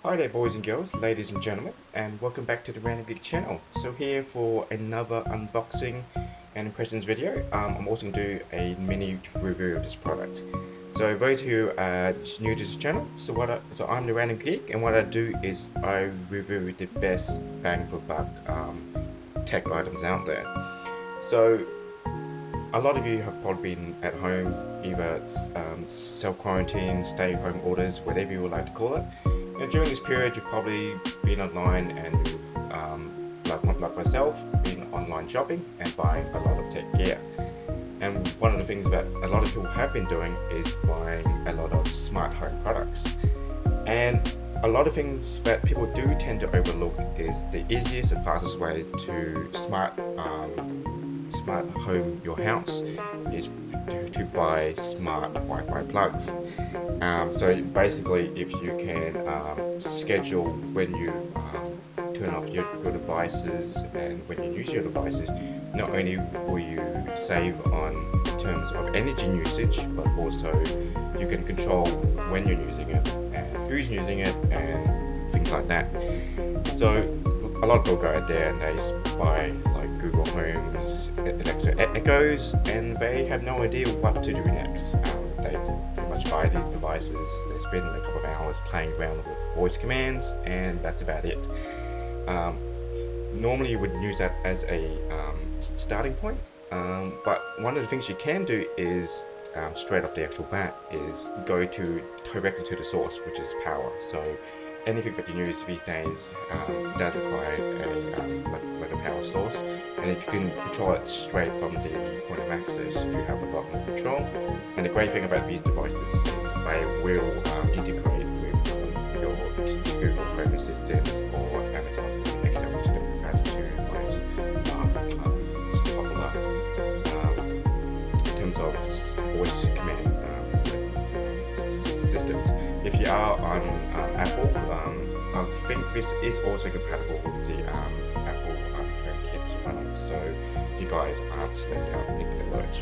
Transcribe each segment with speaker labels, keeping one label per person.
Speaker 1: Hi there boys and girls, ladies and gentlemen, and welcome back to the Random Geek channel. So here for another unboxing and impressions video. I'm also going to do a mini review of this product. So those who are new to this channel, so I'm the Random Geek, and what I do is I review the best bang for buck tech items out there. So a lot of you have probably been at home, either self-quarantine, stay-home orders, whatever you would like to call it. And during this period, you've probably been online and you've, like myself, been online shopping and buying a lot of tech gear. And one of the things that a lot of people have been doing is buying a lot of smart home products. And a lot of things that people do tend to overlook is the easiest and fastest way to smart home your house is to buy smart Wi-Fi plugs. So basically, if you can schedule when you turn off your devices and when you use your devices, not only will you save on terms of energy usage, but also you can control when you're using it and who's using it and things like that. So a lot of people go out there and they buy like Google Homes, Alexa Echoes, and they have no idea what to do next. They pretty much buy these devices, they spend a couple of hours playing around with voice commands, and that's about it. Normally you would use that as a starting point, but one of the things you can do is straight off the actual bat is go directly to the source, which is power. So anything that you use these days does require like a power source, and if you can control it straight from the point of access, you have a lot more control. And the great thing about these devices is they will integrate with your Google Home Assistant or Amazon Alexa, which are added to most popular in terms of voice command systems. If you are on Apple, I think this is also compatible with the Apple HomeKit panel, so you guys aren't left out in the lurch.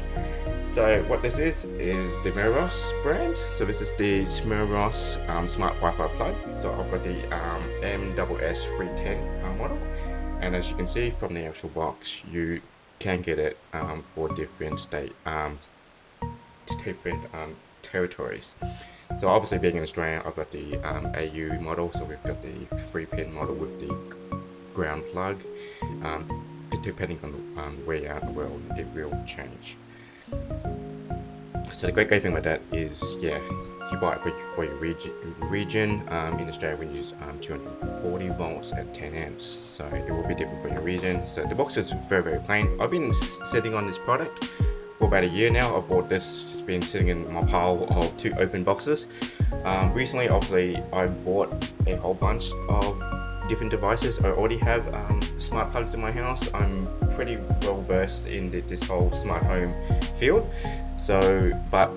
Speaker 1: So what this is the Meross brand. So this is the Meross Smart Wi-Fi plug. So I've got the MSS310 model, and as you can see from the actual box, you can get it for different territories. So obviously, being in Australia, I've got the AU model, so we've got the 3-pin model with the ground plug. Depending on where you are in the world, it will change. So the great thing about that is, yeah, you buy it for your region. In Australia, we use 240 volts at 10 amps, so it will be different for your region. So the box is very, very plain. I've been sitting on this product for about a year now. I bought this, it's been sitting in my pile of 2 open boxes. Recently, obviously, I bought a whole bunch of different devices. I already have smart plugs in my house. I'm pretty well versed in this whole smart home field. So, but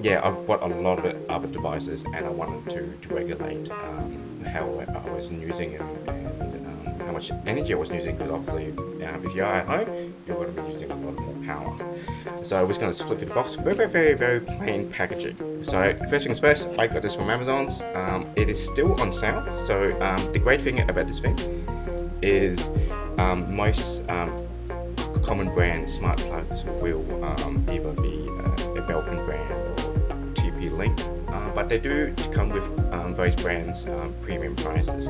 Speaker 1: yeah, I've got a lot of other devices, and I wanted to regulate how I was using them and how much energy I was using, because obviously if you are at home, you're going to be using a lot more power. So I was going to flip through the box. Very, very, very plain packaging. So first things first, I got this from Amazon's. It is still on sale. So the great thing about this thing is most common brand smart plugs will either be a Belkin brand or TP-Link, but they do come with those brands premium prices.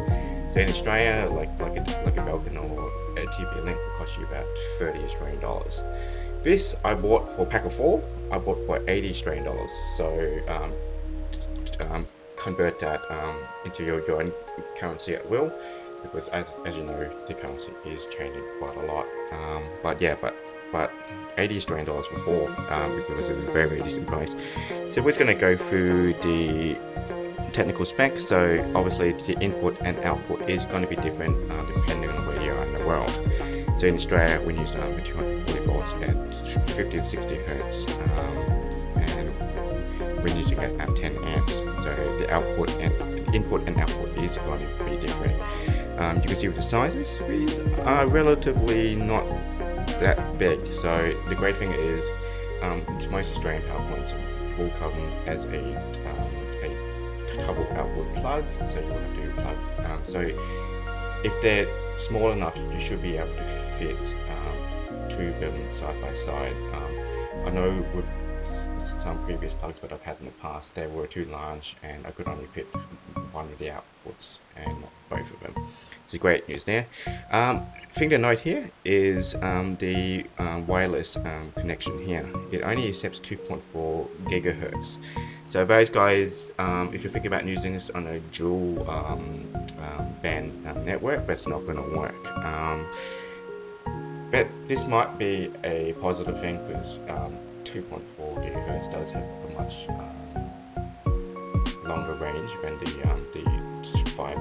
Speaker 1: So in Australia, like a Belkin or a TP-Link will cost you about 30 Australian dollars. This I bought for a pack of 4. I bought for 80 Australian dollars. So convert that into your own currency at will, because as you know, the currency is changing quite a lot. But 80 Australian dollars for 4 because it was a very, very decent price. So we're going to go through the technical specs. So obviously the input and output is going to be different depending on where you are in the world. So in Australia, we use 240 volts at 50 to 60 hertz, and we're using it at 10 amps. So the input and output is going to be different. You can see with the sizes, these are relatively not that big. So the great thing is most Australian power points will come as a double output plug, so you want to do plug. So if they're small enough, you should be able to fit two of them side by side. I know with some previous plugs that I've had in the past, they were too large and I could only fit one of the outputs and not both of them. It's great news there. Thing to note here is the wireless connection here. It only accepts 2.4 gigahertz. So those guys, if you're thinking about using this on a dual band network, that's not going to work. But this might be a positive thing because 2.4 gigahertz does have a much longer range than the 5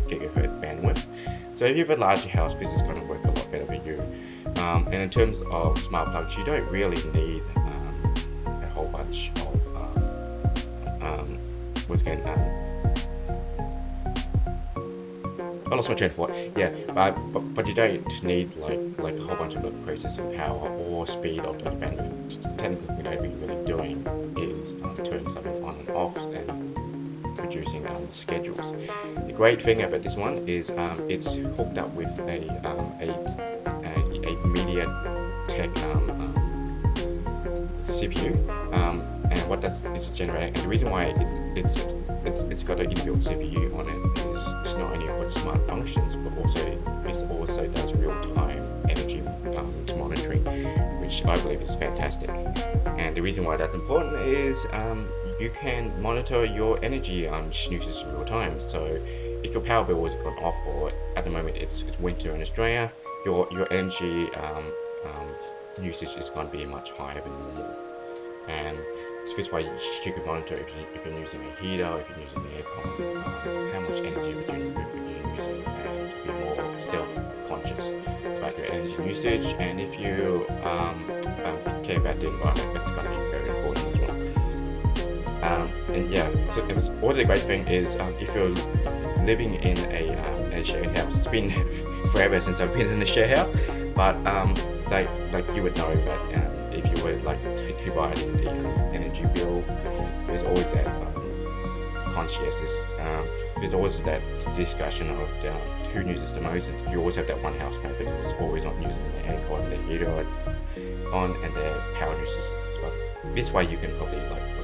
Speaker 1: gigahertz bandwidth. So if you have a larger house, this is going to work a lot better for you. And in terms of smart plugs, you don't really need a whole bunch of I lost my train of thought. Yeah, but you don't just need like a whole bunch of processing power or speed or bandwidth. Technically, what you're really doing is turning something on and off and producing schedules. The great thing about this one is it's hooked up with a MediaTek CPU, and what that's it's generating. And the reason why it's got an inbuilt CPU on it is it's not only for smart functions, but it also does real-time energy monitoring, which I believe is fantastic. And the reason why that's important is you can monitor your energy usage in real time. So if your power bill has gone off, or at the moment it's winter in Australia, your energy usage is going to be much higher than normal. And so this way you can monitor if you're using a heater, if you're using an aircon, how much energy would you using, and be more self-conscious about your energy usage. And if you care about the environment, that's going to be very important as well. And yeah, so all the great thing is if you're living in a shared house, it's been forever since I've been in a share house, but like you would know that if you were dividing the energy bill, there's always that conscientious. There's always that discussion of who uses the most. And you always have that one household who's always not using the aircon, the heater on, and their power usage as well. This way you can probably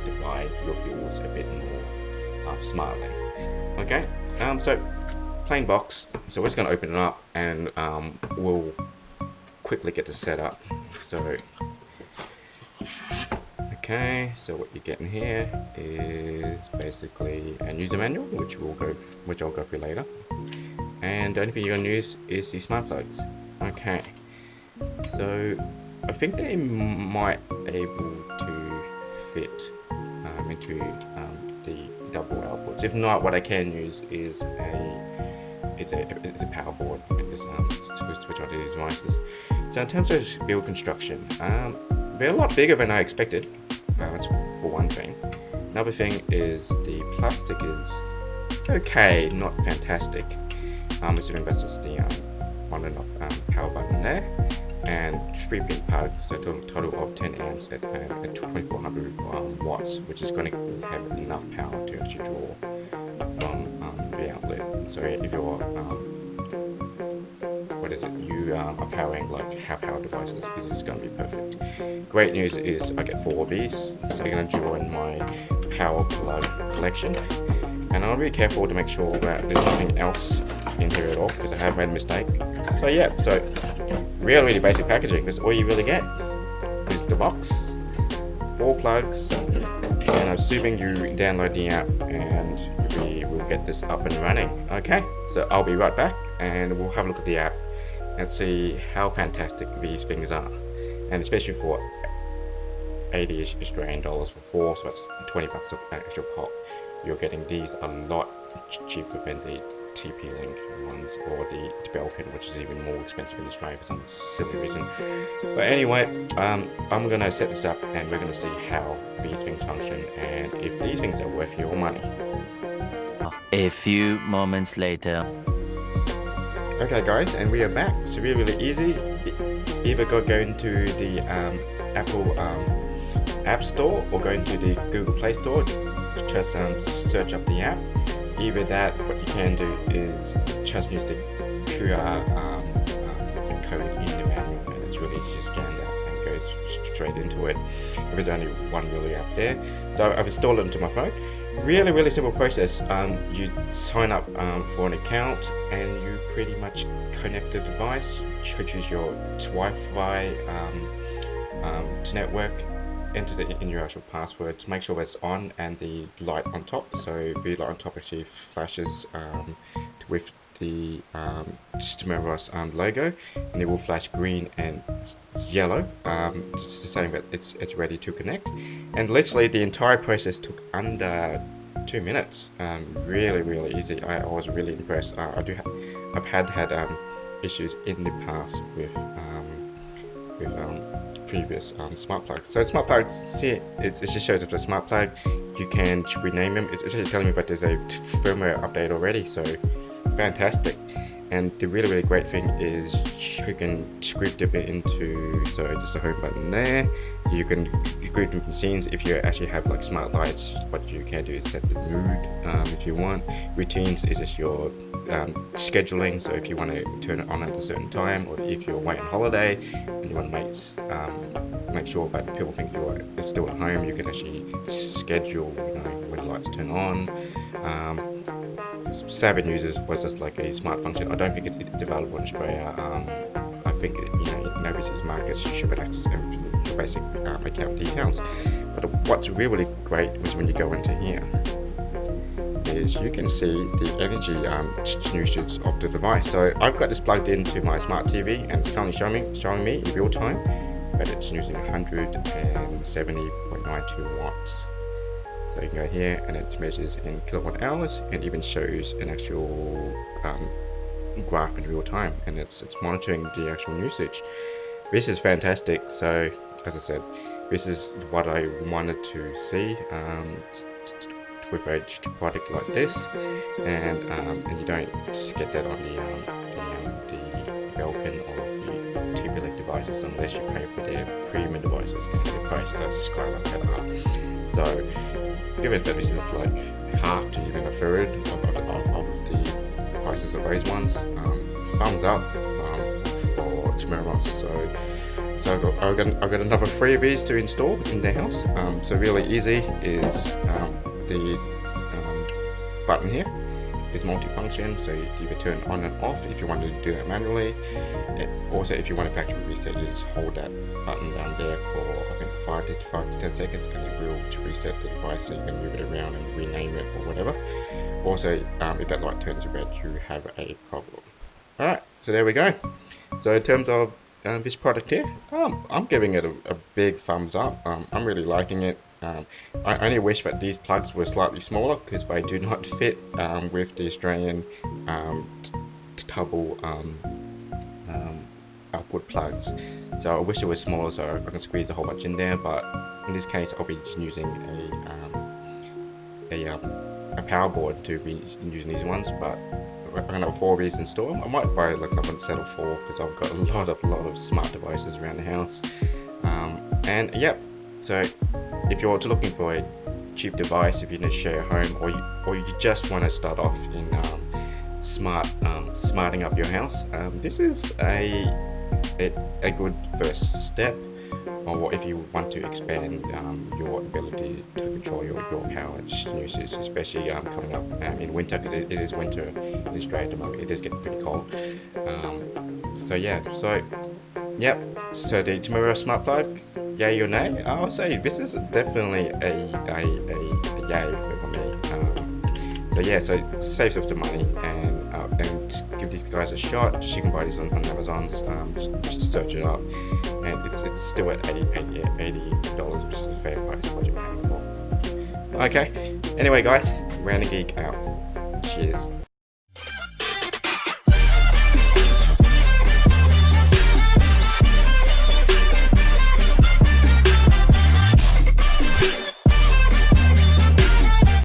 Speaker 1: divide your bills a bit more smartly. Okay, so plain box. So we're just going to open it up and we'll quickly get this set up. So okay, so what you're getting here is basically a user manual, which I'll go through later. And the only thing you're going to use is the smart plugs. Okay, so I think they might be able to fit into the double outputs. If not, what I can use is a power board and just switch on these devices. So in terms of build construction, they're a lot bigger than I expected. That's for one thing. Another thing is the plastic it's okay, not fantastic. Assuming that's just the on and off power button there, and 3-pin plug, so total of 10 amps at 2400 watts, which is going to have enough power to actually draw from the outlet. So if you're you are powering high power devices, this is going to be perfect. Great news is I get 4 of these, so I'm going to join my power plug collection, and I'm really careful to make sure that there's nothing else in here at all, because I have made a mistake. So yeah, so really basic packaging. That's all you really get is the box, 4 plugs, and I'm assuming you download the app and we will get this up and running. Okay, so I'll be right back and we'll have a look at the app and see how fantastic these things are, and especially for 80 Australian dollars for 4, so that's 20 bucks an extra pop. You're getting these a lot cheaper than the TP-Link ones or the Belkin, which is even more expensive in Australia for some silly reason. But anyway, I'm going to set this up and we're going to see how these things function and if these things are worth your money.
Speaker 2: A few moments later.
Speaker 1: Okay guys, and we are back. So really easy. Either go into the Apple App Store or go into the Google Play Store. Just search up the app. Either that, what you can do is just use the QR code in the manual, and it's really easy to scan that and goes straight into it. There's only one really app there, so I've installed it into my phone. Really simple process. You sign up for an account and you pretty much connect the device. You choose your Wi-Fi to network, enter in your actual password to make sure it's on and the light on top. So the light on top actually flashes with the Meross logo, and it will flash green and yellow, just the same that it's ready to connect. And literally the entire process took under 2 minutes. Really easy. I was really impressed. I've had issues in the past with previous smart plugs. So smart plugs here, it just shows up the smart plug. You can rename them. It's just telling me that there's a firmware update already, so fantastic. And the really great thing is you can script it into, so just the home button there. You can group different scenes. If you actually have like smart lights, what you can do is set the mood if you want. Routines is just your scheduling, so if you want to turn it on at a certain time, or if you're away on holiday and you want to make sure that people think you're still at home, you can actually schedule, when the lights turn on. Savage Users was just like a smart function. I don't think it's available in Australia. I think in overseas markets you should have access to everything, basic account details. But what's really great is when you go into here, is you can see the energy usage of the device. So I've got this plugged into my smart TV, and it's currently showing me in real time that it's using 170.92 watts. So you can go here and it measures in kilowatt hours and even shows an actual graph in real time, and it's monitoring the actual usage. This is fantastic. So as I said, this is what I wanted to see with a product like this, and you don't just get that on the Belkin or the TP-Link devices unless you pay for their premium devices, and the price does skyrocket up. So given that this is like half to even a third of the prices of those ones, thumbs up for Meross. So I've got another 3 of these to install in the house. So really easy is the button here is multifunction, so you either turn on and off if you want to do that manually. Also, if you want to factory reset, you just hold that button down there for I think 5 to 10 seconds, and it will reset the device, so you can move it around and rename it or whatever. Also, if that light turns red, you have a problem. Alright, so there we go. So in terms of this product here, I'm giving it a big thumbs up. I'm really liking it. I only wish that these plugs were slightly smaller, because they do not fit with the Australian double output plugs. So I wish it was smaller so I can squeeze a whole bunch in there, but in this case I'll be just using a power board to be using these ones. But I'm gonna have 4 of these installed. I might buy like another set of 4, because I've got a lot of smart devices around the house. And yep, so if you're looking for a cheap device, if you need to share your home, or you just want to start off in smarting up your house, this is a good first step. Or if you want to expand your ability to control your power usage, especially coming up in winter, because it is winter in Australia at the moment. It is getting pretty cold. So the Meross Smart Plug, yay or nay? I'll say this is definitely a yay for me. So saves us the money, and just give these guys a shot. You can buy these on Amazon. Just search it up, and it's still at $80, which is a fair price for what you're paying for. Okay. Anyway, guys, Random Geek out. Cheers.